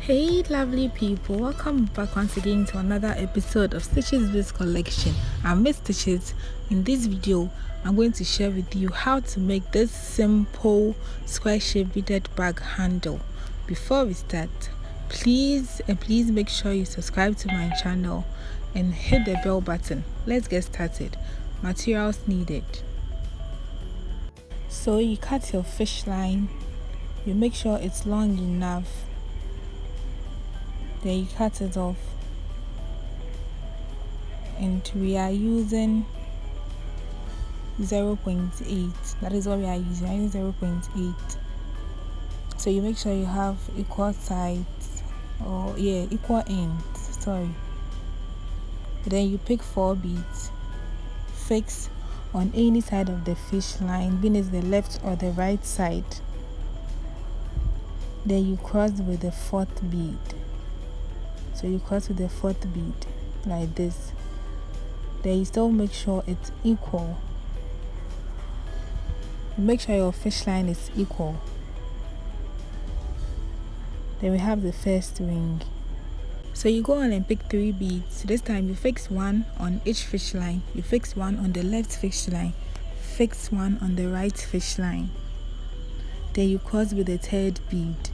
Hey lovely people, welcome back once again to another episode of Stitches Biz Collection. I'm Miss Stitches. In this video, I'm going to share with you how to make this simple square shape beaded bag handle. Before we start, please make sure you subscribe to my channel and hit the bell button. Let's get started. Materials needed. So you cut your fish line, you make sure it's long enough. Then you cut it off, and we are using 0.8. that is what we are using 0.8. so you make sure you have equal sides, equal ends, then you pick 4 beads, fix on any side of the fish line, being it the left or the right side. Then you cross with the 4th bead. So you cross with the 4th bead like this. Then you still make sure it's equal. Make sure your fish line is equal. Then we have the first ring. So you go on and pick 3 beads. This time you fix 1 on each fish line. You fix 1 on the left fish line. Fix 1 on the right fish line. Then you cross with the 3rd bead.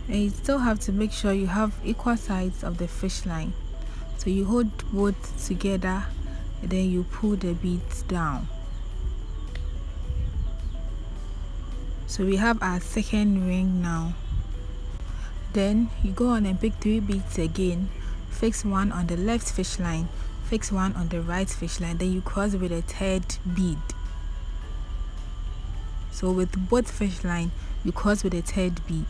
And you still have to make sure you have equal sides of the fish line. So you hold both together and then you pull the beads down. So we have our 2nd ring now. Then you go on and pick 3 beads again. Fix 1 on the left fish line. Fix 1 on the right fish line. Then you cross with the 3rd bead. So with both fish line, you cross with the 3rd bead.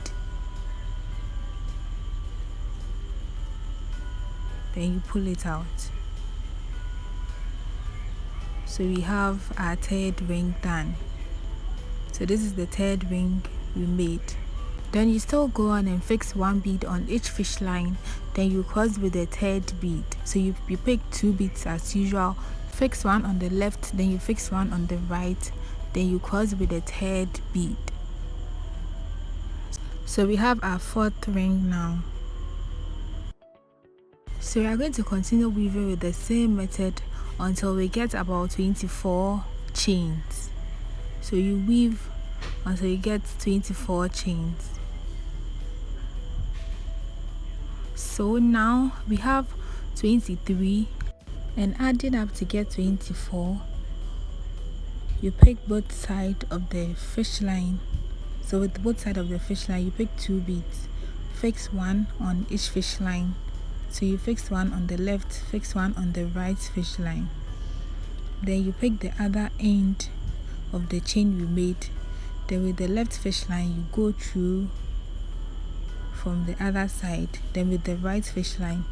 Then you pull it out. So we have our 3rd ring done. So this is the 3rd ring we made. Then you still go on and fix 1 bead on each fish line. Then you cross with the 3rd bead. So you pick 2 beads as usual. Fix 1 on the left, then you fix 1 on the right. Then you cross with the 3rd bead. So we have our 4th ring now. So we are going to continue weaving with the same method until we get about 24 chains. So you weave until you get 24 chains. So now we have 23, and adding up to get 24, you pick both sides of the fish line. So with both sides of the fish line, you pick 2 beads, fix 1 on each fish line. So you fix 1 on the left, fix 1 on the right fish line. Then you pick the other end of the chain you made. Then with the left fish line, you go through from the other side. Then with the right fish line,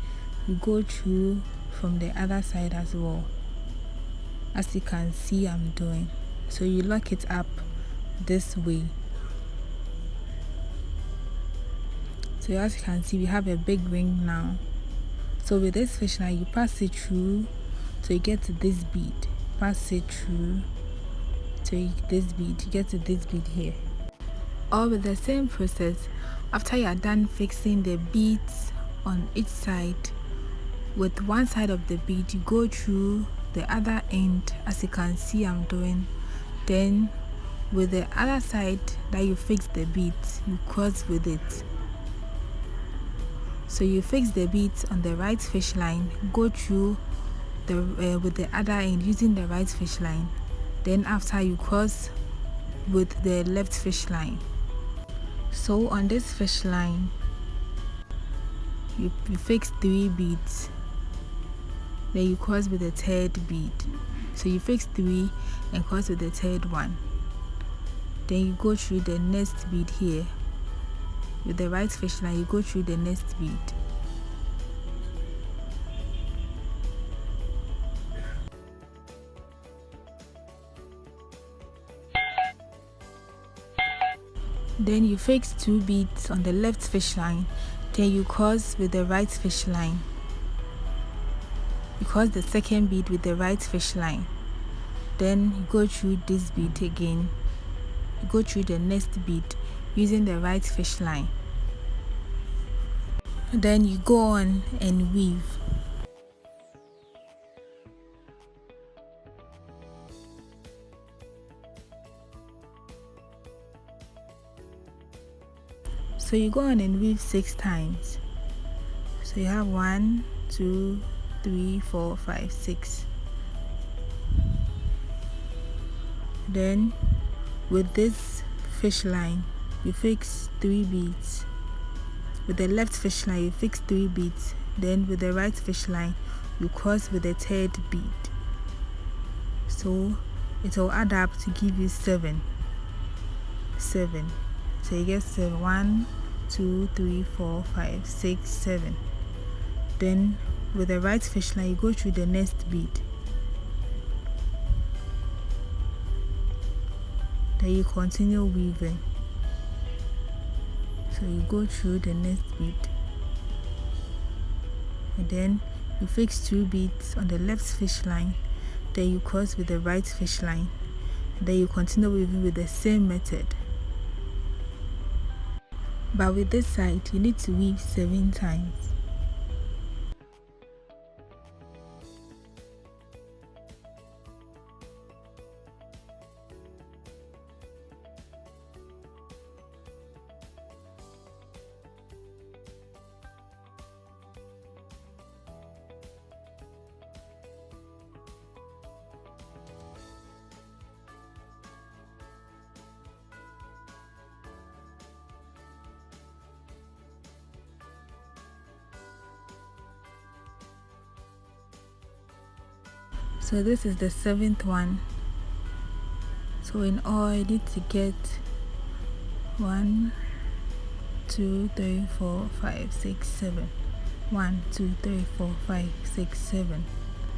you go through from the other side as well, as you can see I'm doing. So you lock it up this way. So as you can see, we have a big ring now. So with this fish line, you pass it through so you get to this bead. Pass it through to this bead, you get to this bead here. All with the same process. After you are done fixing the beads on each side, with one side of the bead, you go through the other end, as you can see I'm doing. Then with the other side that you fix the beads, you cross with it. So you fix the beads on the right fish line, go through with the other end using the right fish line. Then after, you cross with the left fish line. So on this fish line, you fix 3 beads. Then you cross with the 3rd bead. So you fix 3 and cross with the 3rd one. Then you go through the next bead here. With the right fish line, you go through the next bead. Then you fix 2 beads on the left fish line. Then you cross with the right fish line. You cross the 2nd bead with the right fish line. Then you go through this bead again. You go through the next bead using the right fish line. Then you go on and weave. So you go on and weave 6 times. So you have 1, 2, 3, 4, 5, 6. Then with this fish line you fix 3 beads. With the left fish line you fix 3 beads. Then with the right fish line you cross with the 3rd bead. So it will add up to give you 7. So you get 7. 1, 2, 3, 4, 5, 6, 7. Then with the right fish line you go through the next bead. Then you continue weaving. So you go through the next bead. And then you fix 2 beads on the left fish line. Then you cross with the right fish line. Then you continue weaving with the same method. But with this side you need to weave 7 times. So this is the 7th one. So in all I need to get 1, 2, 3, 4, 5, 6, 7. 1, 2, 3, 4, 5, 6, 7.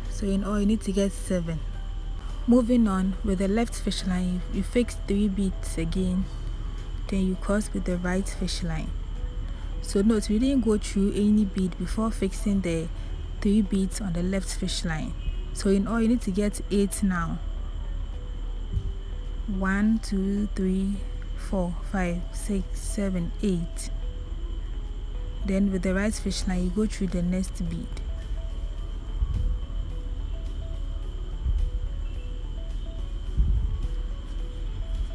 So in all you need to get 7. Moving on, with the left fish line you fix 3 beads again. Then you cross with the right fish line. So note, we didn't go through any bead before fixing the 3 beads on the left fish line. So in all you need to get 8 now. 1, 2, 3, 4, 5, 6, 7, 8. Then with the right fish line you go through the next bead.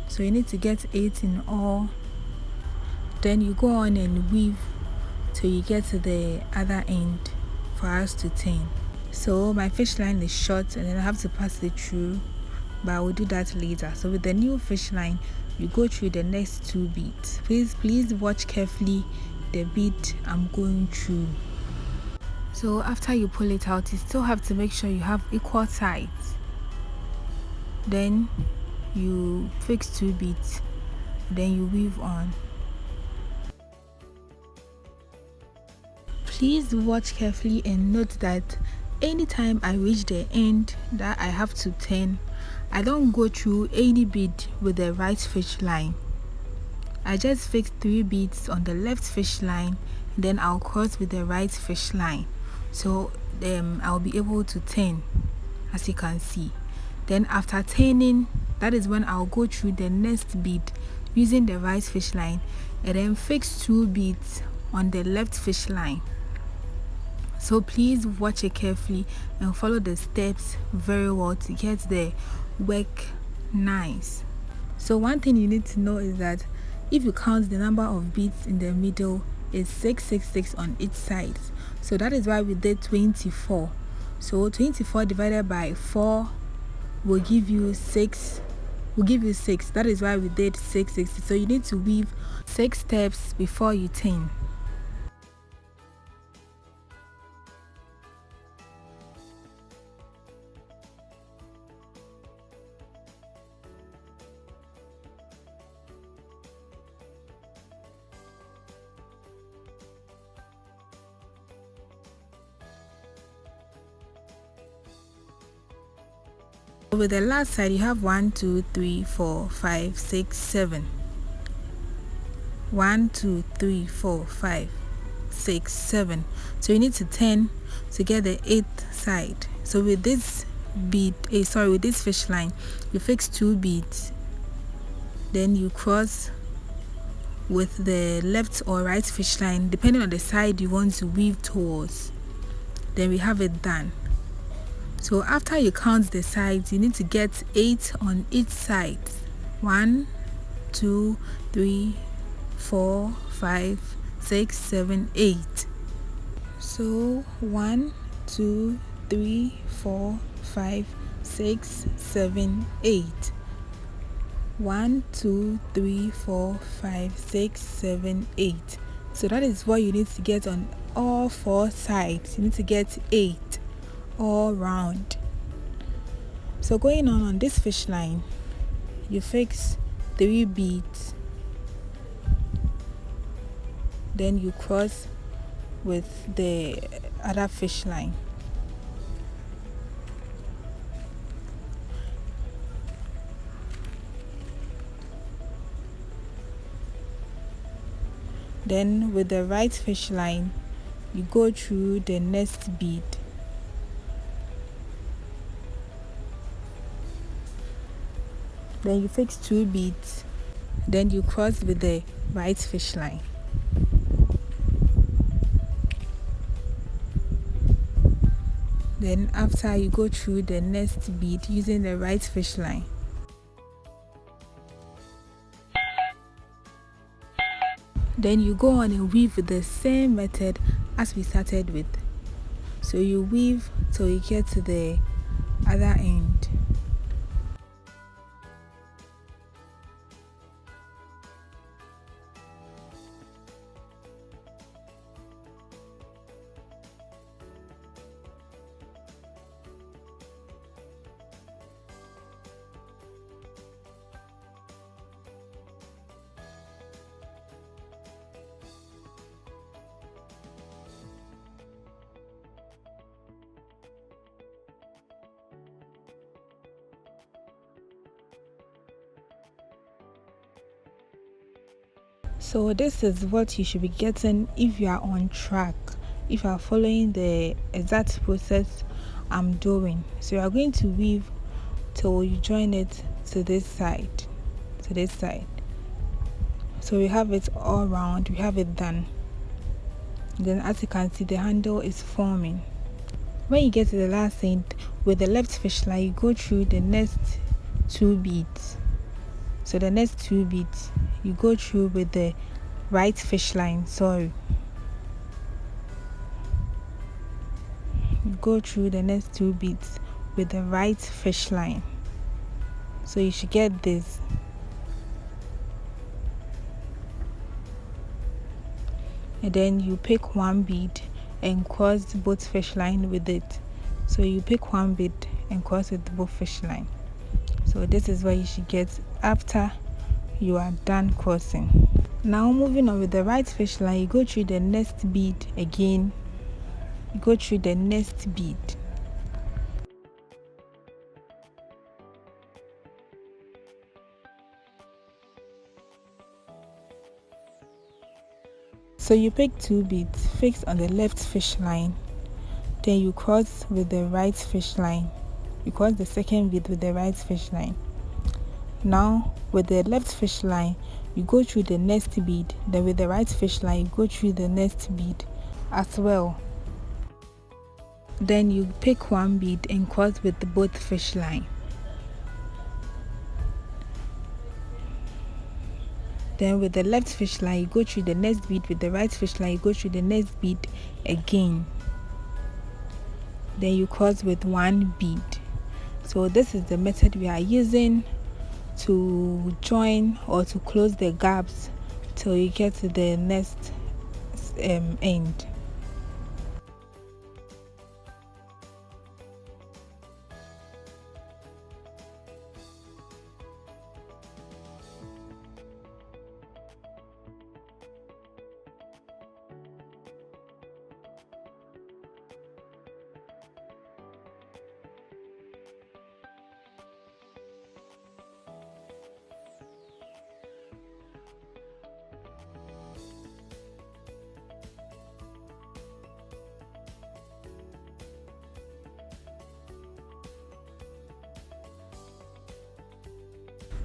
So you need to get 8 in all. Then you go on and weave till you get to the other end for us to turn. So my fish line is short and then I have to pass it through, but I will do that later. So with the new fish line you go through the next 2 beads. Please watch carefully the bead I'm going through. So after you pull it out you still have to make sure you have equal sides. Then you fix 2 beads, then you weave on. Please watch carefully and note that anytime I reach the end that I have to turn, I don't go through any bead with the right fish line. I just fix 3 beads on the left fish line, then I'll cross with the right fish line. So I'll be able to turn, as you can see. Then after turning, that is when I'll go through the next bead using the right fish line and then fix 2 beads on the left fish line. So please watch it carefully and follow the steps very well to get the work nice. So one thing you need to know is that if you count the number of beads in the middle, it's 666 on each side. So that is why we did 24. So 24 divided by 4 will give you 6. That is why we did 660. So you need to weave 6 steps before you turn. With the last side you have 1, 2, 3, 4, 5, 6, 7. 1, 2, 3, 4, 5, 6, 7. So you need to turn to get the 8th side. So with this with this fish line you fix 2 beads, then you cross with the left or right fish line, depending on the side you want to weave towards. Then we have it done. So after you count the sides, you need to get 8 on each side. 1, 2, 3, 4, 5, 6, 7, 8. So 1, 2, 3, 4, 5, 6, 7, 8. 1, 2, 3, 4, 5, 6, 7, 8. So that is what you need to get on all 4 sides. You need to get 8 all round. So going on this fish line, you fix 3 beads, then you cross with the other fish line. Then with the right fish line, you go through the next bead. Then you fix 2 beads, then you cross with the right fish line. Then after, you go through the next bead using the right fish line. Then you go on and weave with the same method as we started with. So you weave till you get to the other end. So this is what you should be getting if you are on track, if you are following the exact process I'm doing. So you are going to weave till you join it to this side, So we have it all round, we have it done. Then as you can see, the handle is forming. When you get to the last end, with the left fish line, you go through the next 2 beads. So the next 2 beads, you go through with the right fish line. You go through the next 2 beads with the right fish line. So you should get this. And then you pick 1 bead and cross both fish line with it. So you pick 1 bead and cross with both fish line. So this is what you should get after you are done crossing. Now moving on with the right fish line, you go through the next bead again. You go through the next bead. So you pick 2 beads, fix on the left fish line, then you cross with the right fish line. You cross the second bead with the right fish line. Now with the left fish line, you go through the next bead, then with the right fish line, you go through the next bead as well. Then you pick 1 bead and cross with both fish line. Then with the left fish line, you go through the next bead. With the right fish line, you go through the next bead again. Then you cross with 1 bead. So this is the method we are using to join or to close the gaps till you get to the next end.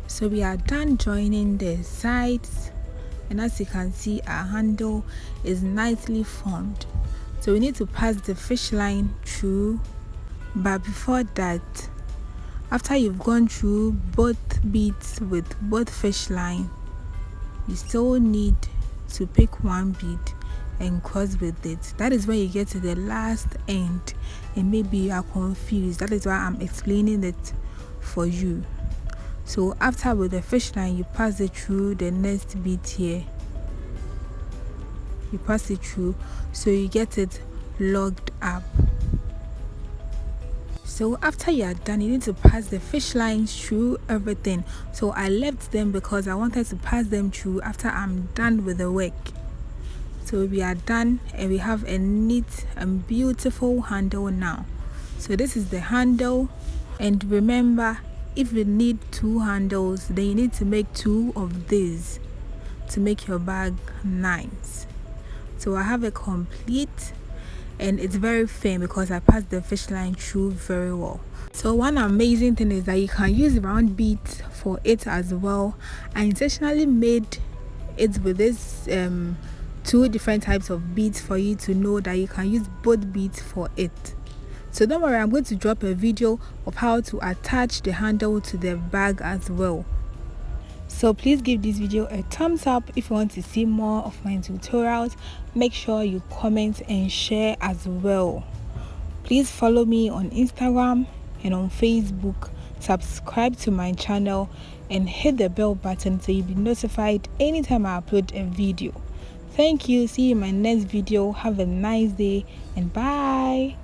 So we are done joining the sides and as you can see, our handle is nicely formed. So we need to pass the fish line through, but before that, after you've gone through both beads with both fish line, you still need to pick one bead and cross with it. That is when you get to the last end and maybe you are confused. That is why I'm explaining it for you. So after with the fish line, you pass it through the next bead here. You pass it through so you get it locked up. So after you are done, you need to pass the fish lines through everything. So I left them because I wanted to pass them through after I'm done with the work. So we are done and we have a neat and beautiful handle now. So this is the handle, and remember, if you need 2 handles, then you need to make 2 of these to make your bag nice. So I have it complete, and it's very firm because I passed the fish line through very well. So one amazing thing is that you can use round beads for it as well. I intentionally made it with this 2 different types of beads for you to know that you can use both beads for it. So don't worry, I'm going to drop a video of how to attach the handle to the bag as well. So please give this video a thumbs up if you want to see more of my tutorials. Make sure you comment and share as well. Please follow me on Instagram and on Facebook. Subscribe to my channel and hit the bell button so you'll be notified anytime I upload a video. Thank you. See you in my next video. Have a nice day and bye.